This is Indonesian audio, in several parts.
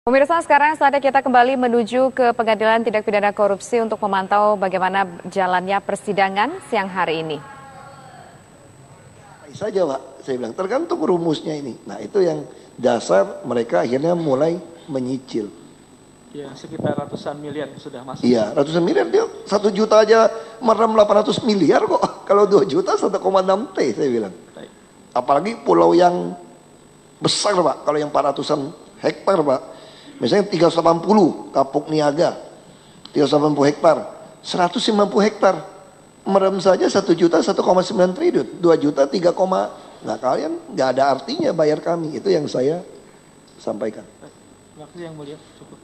Pemirsa, sekarang saatnya kita kembali menuju ke Pengadilan Tindak Pidana Korupsi untuk memantau bagaimana jalannya persidangan siang hari ini. Saja Pak, saya bilang tergantung rumusnya ini. Nah itu yang dasar mereka akhirnya mulai menyicil. Ya, sekitar ratusan miliar sudah masuk. Iya, ratusan miliar, dia 1 juta aja meram 800 miliar kok. Kalau 2 juta 1,6 T saya bilang. Baik. Apalagi pulau yang besar Pak, kalau yang 400-an hektar Pak. Misalnya 380 Kapuk Niaga, 380 hektar, 150 hektar. Merem saja 1 juta 1,9 triliun, 2 juta 3, nah kalian nggak ada artinya bayar kami. Itu yang saya sampaikan. Terima kasih Yang Mulia, cukup.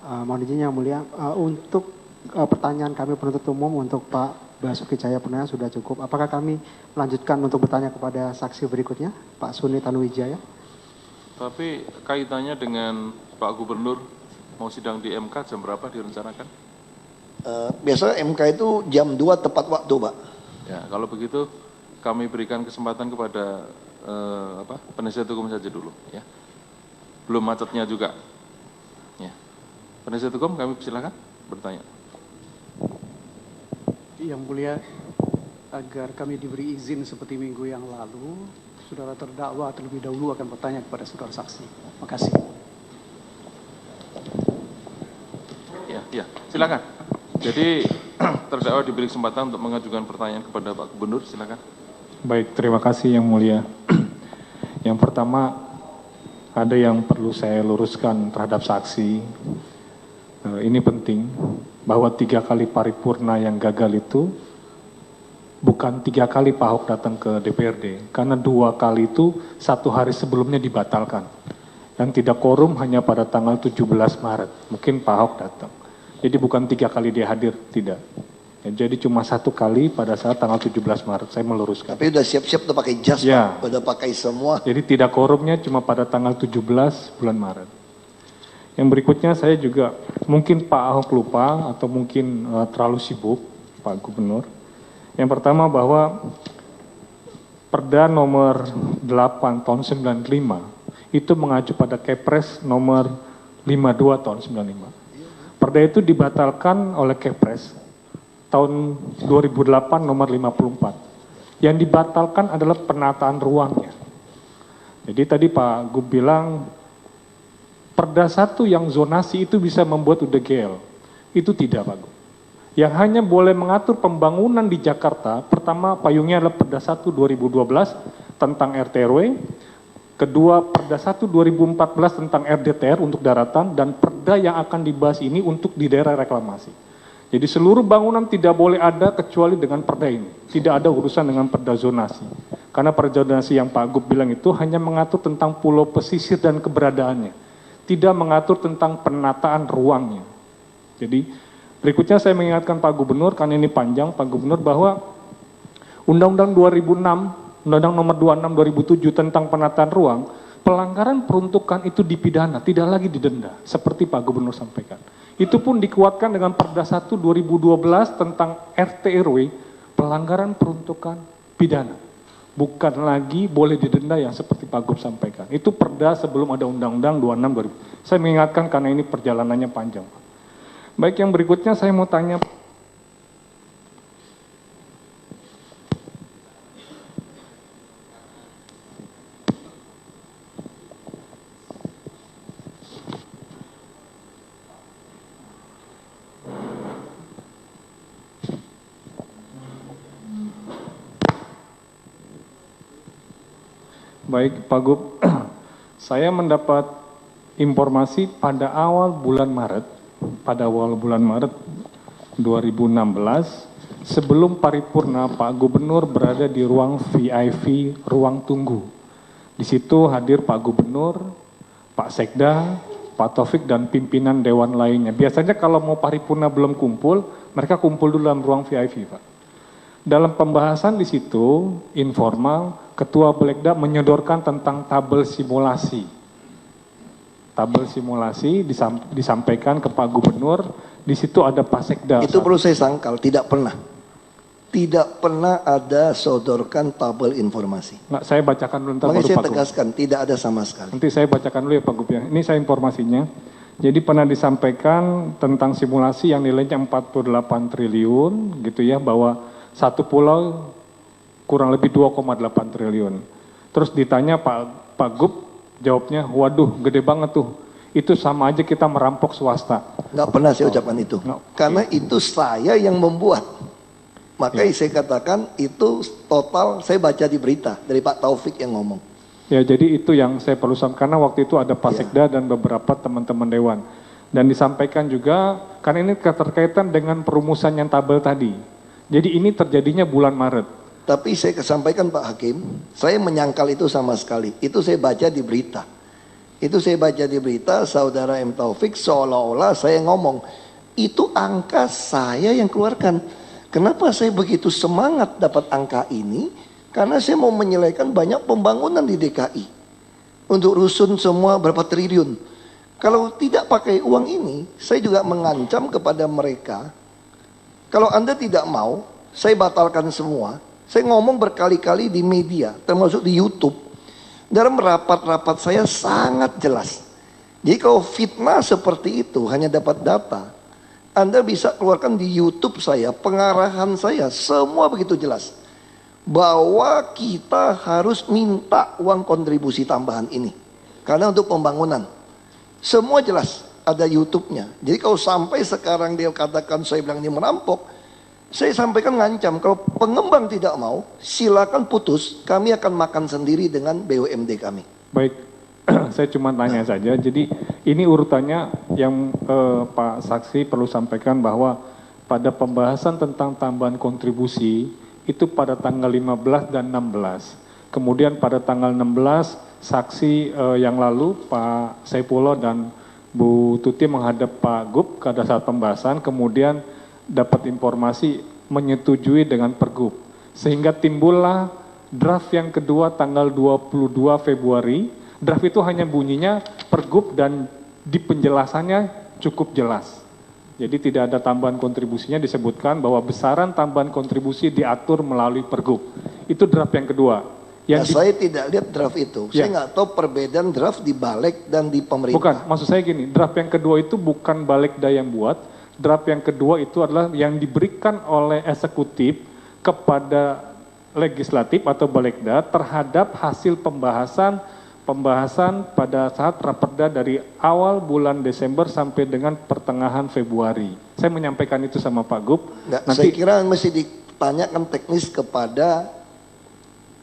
Mohon izin Yang Mulia, untuk pertanyaan kami penuntut umum untuk Pak Basuki Cahayapurnama sudah cukup. Apakah kami melanjutkan untuk bertanya kepada saksi berikutnya, Pak Suni Tanuwijaya? Tapi kaitannya dengan Pak Gubernur mau sidang di MK jam berapa direncanakan? Biasanya MK itu jam 2 tepat waktu Pak. Ya, kalau begitu kami berikan kesempatan kepada penasihat hukum saja dulu, ya. Belum macetnya juga. Ya. Penasihat hukum kami silakan bertanya. Yang Mulia, agar kami diberi izin seperti minggu yang lalu, saudara terdakwa terlebih dahulu akan bertanya kepada saudara saksi. Terima kasih. Ya, silakan. Jadi terdakwa diberi kesempatan untuk mengajukan pertanyaan kepada Pak Gubernur, silakan. Baik, terima kasih Yang Mulia. Yang pertama, ada yang perlu saya luruskan terhadap saksi. Ini penting, bahwa 3 kali paripurna yang gagal itu bukan 3 kali Pak Ahok datang ke DPRD, karena 2 kali itu 1 hari sebelumnya dibatalkan. Yang tidak korum hanya pada tanggal 17 Maret, mungkin Pak Ahok datang. Jadi bukan 3 kali dia hadir, tidak. Ya, jadi cuma 1 kali pada saat tanggal 17 Maret, saya meluruskan. Tapi udah siap-siap, udah pakai jas Ya. Pak, udah pakai semua. Jadi tidak korupnya cuma pada tanggal 17 bulan Maret. Yang berikutnya saya juga, mungkin Pak Ahok lupa atau mungkin terlalu sibuk, Pak Gubernur. Yang pertama bahwa Perda nomor 8 tahun 95 itu mengacu pada Kepres nomor 52 tahun 95. Perda itu dibatalkan oleh Kepres tahun 2008 nomor 54. Yang dibatalkan adalah penataan ruangnya. Jadi tadi Pak Gub bilang Perda 1 yang zonasi itu bisa membuat UDGL. Itu tidak Pak Gub. Yang hanya boleh mengatur pembangunan di Jakarta, pertama payungnya adalah Perda 1 2012 tentang RT/RW, kedua Perda 1 2014 tentang RDTR untuk daratan, dan Perda yang akan dibahas ini untuk di daerah reklamasi. Jadi seluruh bangunan tidak boleh ada kecuali dengan Perda ini. Tidak ada urusan dengan Perda zonasi. Karena Perda zonasi yang Pak Gub bilang itu hanya mengatur tentang pulau pesisir dan keberadaannya. Tidak mengatur tentang penataan ruangnya. Jadi berikutnya saya mengingatkan Pak Gubernur, karena ini panjang Pak Gubernur, bahwa Undang-Undang 2006, Undang-Undang nomor 26 2007 tentang penataan ruang, pelanggaran peruntukan itu dipidana, tidak lagi didenda, seperti Pak Gubernur sampaikan. Itu pun dikuatkan dengan Perda 1 2012 tentang RT/RW, pelanggaran peruntukan pidana. Bukan lagi boleh didenda yang seperti Pak Gub sampaikan. Itu Perda sebelum ada Undang-Undang 26 2000. Saya mengingatkan karena ini perjalanannya panjang. Baik, yang berikutnya saya mau tanya. Baik, Pak Gub, saya mendapat informasi pada awal bulan Maret 2016, sebelum paripurna, Pak Gubernur berada di ruang VIP, ruang tunggu. Di situ hadir Pak Gubernur, Pak Sekda, Pak Taufik, dan pimpinan dewan lainnya. Biasanya kalau mau paripurna belum kumpul, mereka kumpul dulu dalam ruang VIP, Pak. Dalam pembahasan di situ, informal, Ketua Belekda menyodorkan tentang tabel simulasi. Tabel simulasi disampaikan ke Pak Gubernur, di situ ada Pak Sekda. Itu perlu saya sangkal, tidak pernah. Tidak pernah ada sodorkan tabel informasi. Nggak, saya bacakan dulu. Makanya saya tegaskan, tidak ada sama sekali. Nanti saya bacakan dulu ya Pak Gub ya. Ini saya informasinya. Jadi pernah disampaikan tentang simulasi yang nilainya 48 triliun gitu ya, bahwa satu pulau kurang lebih 2,8 triliun. Terus ditanya Pak Gub, jawabnya, waduh gede banget tuh. Itu sama aja kita merampok swasta. Nggak pernah saya ucapkan itu. Karena itu saya yang membuat. Makanya saya katakan itu total saya baca di berita dari Pak Taufik yang ngomong. Ya, jadi itu yang saya perlu sampaikan, karena waktu itu ada Pak Sekda dan beberapa teman-teman Dewan. Dan disampaikan juga, karena ini keterkaitan dengan perumusan yang tabel tadi. Jadi ini terjadinya bulan Maret. Tapi saya sampaikan Pak Hakim, saya menyangkal itu sama sekali. Itu saya baca di berita. Itu saya baca di berita, Saudara M. Taufik seolah-olah saya ngomong, itu angka saya yang keluarkan. Kenapa saya begitu semangat dapat angka ini? Karena saya mau menyelesaikan banyak pembangunan di DKI. Untuk rusun semua berapa triliun. Kalau tidak pakai uang ini, saya juga mengancam kepada mereka. Kalau Anda tidak mau, saya batalkan semua. Saya ngomong berkali-kali di media, termasuk di YouTube. Dalam rapat-rapat saya sangat jelas. Jadi kalau fitnah seperti itu hanya dapat data, Anda bisa keluarkan di YouTube saya, pengarahan saya, semua begitu jelas. Bahwa kita harus minta uang kontribusi tambahan ini. Karena untuk pembangunan. Semua jelas, ada YouTube-nya. Jadi kalau sampai sekarang dia katakan saya bilang ini merampok, saya sampaikan ngancam, kalau pengembang tidak mau, silakan putus, kami akan makan sendiri dengan BUMD kami. Baik, saya cuma tanya saja. Jadi ini urutannya yang Pak Saksi perlu sampaikan bahwa pada pembahasan tentang tambahan kontribusi itu pada tanggal 15 dan 16. Kemudian pada tanggal 16 saksi yang lalu Pak Saifullah dan Bu Tuti menghadap Pak Gub pada saat pembahasan, kemudian dapat informasi menyetujui dengan Pergub. Sehingga timbullah draft yang kedua tanggal 22 Februari. Draft itu hanya bunyinya Pergub dan di penjelasannya cukup jelas. Jadi tidak ada tambahan kontribusinya, disebutkan bahwa besaran tambahan kontribusi diatur melalui Pergub. Itu draft yang kedua. Saya tidak lihat draft itu. Saya nggak tahu perbedaan draft di Balekda dan di pemerintah. Bukan, maksud saya gini, draft yang kedua itu bukan Balekda yang buat. Draft yang kedua itu adalah yang diberikan oleh eksekutif kepada legislatif atau Balekda terhadap hasil pembahasan pada saat raperda dari awal bulan Desember sampai dengan pertengahan Februari. Saya menyampaikan itu sama Pak Gub. Nanti, saya kira mesti ditanyakan teknis kepada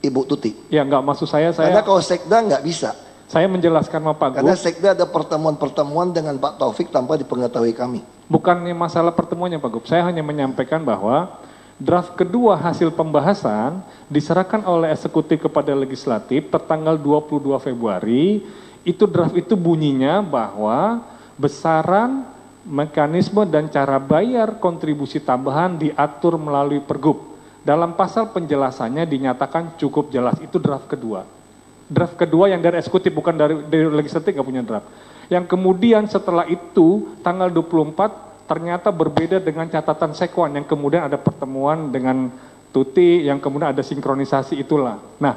Ibu Tuti. Ya, nggak, maksud saya. Karena kalau Sekda nggak bisa. Saya menjelaskan sama Pak Gub. Karena Sekda ada pertemuan-pertemuan dengan Pak Taufik tanpa dipengetahui kami. Bukannya masalah pertemuannya Pak Gub. Saya hanya menyampaikan bahwa draft kedua hasil pembahasan diserahkan oleh eksekutif kepada legislatif tertanggal 22 Februari. Itu draft itu bunyinya bahwa besaran, mekanisme dan cara bayar kontribusi tambahan diatur melalui Pergub. Dalam pasal penjelasannya dinyatakan cukup jelas. Itu draft kedua. Draft kedua yang dari eksekutif, bukan dari legislatif, nggak punya draft. Yang kemudian setelah itu tanggal 24 ternyata berbeda dengan catatan Sekwan, yang kemudian ada pertemuan dengan Tuti, yang kemudian ada sinkronisasi itulah. Nah,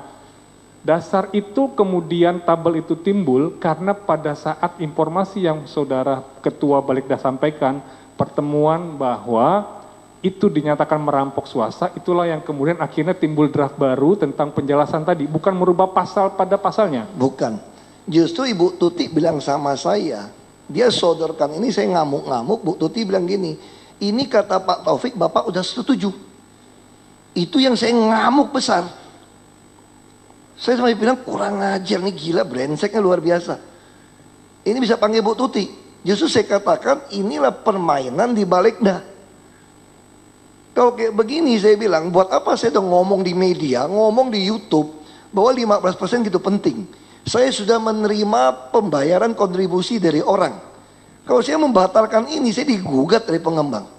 dasar itu kemudian tabel itu timbul karena pada saat informasi yang Saudara Ketua Balekda sampaikan, pertemuan bahwa itu dinyatakan merampok swasta, itulah yang kemudian akhirnya timbul draft baru tentang penjelasan tadi, bukan merubah pasal pada pasalnya. Bukan, justru Ibu Tuti bilang sama saya, dia sodorkan ini, saya ngamuk-ngamuk, Bu Tuti bilang gini, ini kata Pak Taufik, Bapak udah setuju. Itu yang saya ngamuk besar. Saya sampai bilang kurang ajar nih, gila, brengseknya luar biasa. Ini bisa panggil Bu Tuti. Justru saya katakan inilah permainan di Balekda. Kalau kayak begini saya bilang, buat apa saya udah ngomong di media, ngomong di YouTube, bahwa 15% gitu penting. Saya sudah menerima pembayaran kontribusi dari orang. Kalau saya membatalkan ini, saya digugat dari pengembang.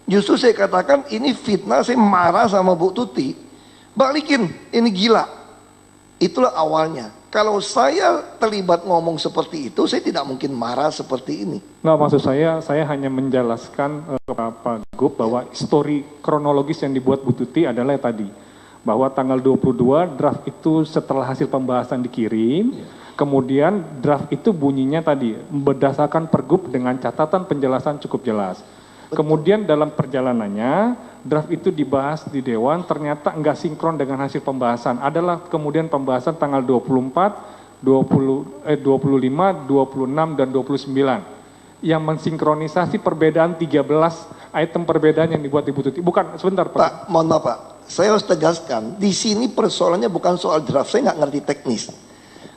Justru saya katakan ini fitnah, saya marah sama Bu Tuti. Balikin, ini gila. Itulah awalnya. Kalau saya terlibat ngomong seperti itu, saya tidak mungkin marah seperti ini. Nggak, maksud saya hanya menjelaskan kepada Pak Gub bahwa histori kronologis yang dibuat Bu Tuti adalah tadi. Bahwa tanggal 22 draft itu setelah hasil pembahasan dikirim, kemudian draft itu bunyinya tadi, berdasarkan Pergub dengan catatan penjelasan cukup jelas. Kemudian dalam perjalanannya, draft itu dibahas di Dewan, ternyata enggak sinkron dengan hasil pembahasan. Adalah kemudian pembahasan tanggal 24, 25, 26, dan 29. Yang mensinkronisasi perbedaan 13 item perbedaan yang dibuat Ibu Tuti. Bukan, sebentar Pak. Pak, mohon maaf Pak. Saya harus tegaskan, di sini persoalannya bukan soal draft, saya nggak ngerti teknis.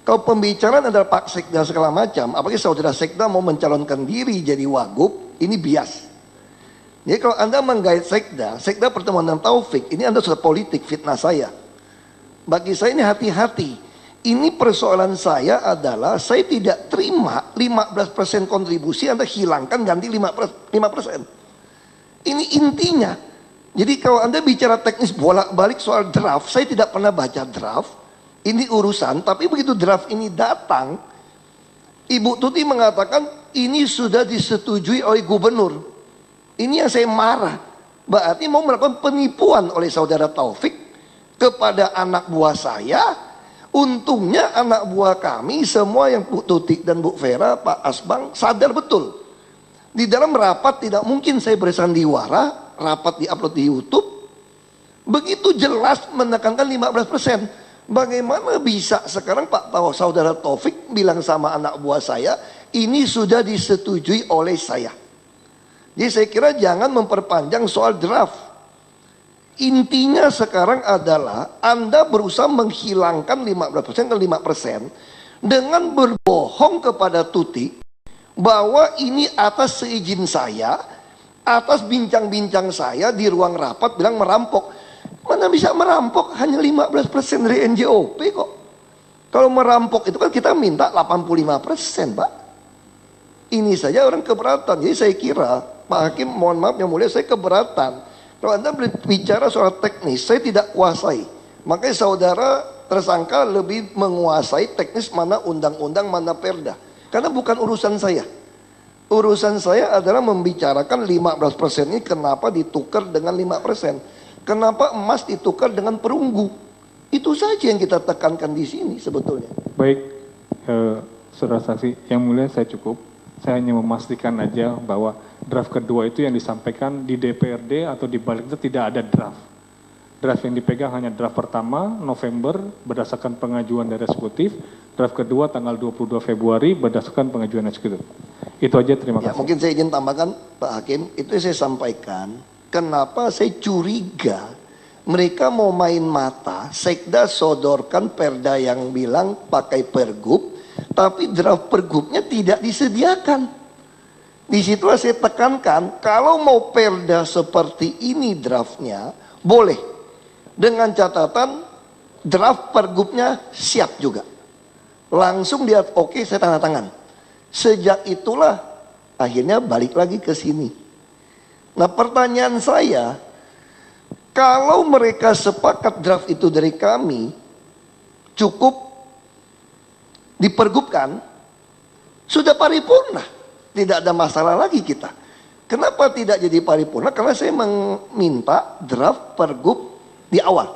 Kalau pembicaraan adalah Pak Sekda segala macam, apalagi saudara Sekda mau mencalonkan diri jadi wagub, ini bias. Jadi kalau Anda menggait Sekda pertemuan dengan Taufik, ini Anda sudah politik, fitnah saya. Bagi saya ini hati-hati. Ini persoalan saya adalah, saya tidak terima 15% kontribusi Anda hilangkan ganti 5%. Ini intinya. Jadi kalau Anda bicara teknis bolak-balik soal draft, saya tidak pernah baca draft. Ini urusan, tapi begitu draft ini datang, Ibu Tuti mengatakan ini sudah disetujui oleh gubernur. Ini yang saya marah. Berarti mau melakukan penipuan oleh saudara Taufik kepada anak buah saya. Untungnya anak buah kami semua yang Bu Tuti dan Bu Vera, Pak Asbang sadar betul. Di dalam rapat tidak mungkin saya bersandiwara, rapat diupload di YouTube. Begitu jelas menekankan 15%. Bagaimana bisa sekarang Pak saudara Taufik bilang sama anak buah saya, ini sudah disetujui oleh saya. Jadi saya kira jangan memperpanjang soal draft. Intinya sekarang adalah Anda berusaha menghilangkan 15% ke 5% dengan berbohong kepada Tuti bahwa ini atas seizin saya, atas bincang-bincang saya di ruang rapat bilang merampok. Mana bisa merampok, hanya 15% dari NJOP kok. Kalau merampok itu kan kita minta 85%, Pak. Ini saja orang keberatan. Jadi saya kira Pak Hakim, mohon maaf yang mulia, saya keberatan. Kalau Anda bicara soal teknis, saya tidak kuasai. Makanya saudara tersangka lebih menguasai teknis mana undang-undang, mana perda. Karena bukan urusan saya. Urusan saya adalah membicarakan 15% ini kenapa ditukar dengan 5%. Kenapa emas ditukar dengan perunggu. Itu saja yang kita tekankan di sini sebetulnya. Baik, saudara saksi, yang mulia saya cukup. Saya hanya memastikan aja bahwa draft kedua itu yang disampaikan di DPRD atau di balik itu tidak ada draft. Draft yang dipegang hanya draft pertama November berdasarkan pengajuan dari eksekutif, draft kedua tanggal 22 Februari berdasarkan pengajuan eksekutif. Itu aja, terima kasih. Mungkin saya izin tambahkan Pak Hakim, itu yang saya sampaikan. Kenapa saya curiga mereka mau main mata, Sekda sodorkan perda yang bilang pakai pergub, tapi draft pergubnya tidak disediakan. Disitulah saya tekankan, kalau mau perda seperti ini draftnya, boleh. Dengan catatan draft pergubnya siap juga. Langsung dia oke, saya tanda tangan. Sejak itulah akhirnya balik lagi ke sini. Nah pertanyaan saya, kalau mereka sepakat draft itu dari kami, cukup dipergubkan, sudah paripurna. Tidak ada masalah lagi kita. Kenapa tidak jadi paripurna? Karena saya meminta draft pergub di awal.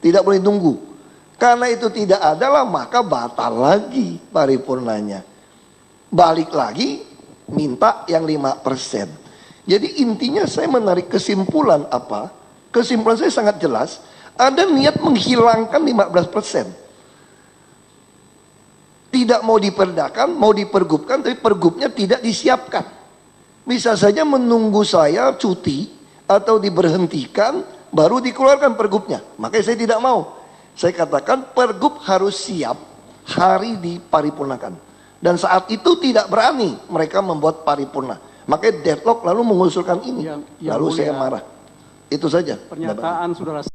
Tidak boleh tunggu. Karena itu tidak adalah maka batal lagi paripurnanya. Balik lagi minta yang 5%. Jadi intinya saya menarik kesimpulan apa? Kesimpulan saya sangat jelas. Ada niat menghilangkan 15%. Tidak mau diperdakan, mau dipergubkan, tapi pergubnya tidak disiapkan. Bisa saja menunggu saya cuti atau diberhentikan, baru dikeluarkan pergubnya. Makanya saya tidak mau. Saya katakan pergub harus siap hari diparipurnakan. Dan saat itu tidak berani mereka membuat paripurna. Makanya deadlock lalu mengusulkan ini. Lalu saya marah. Itu saja. Pernyataan saudara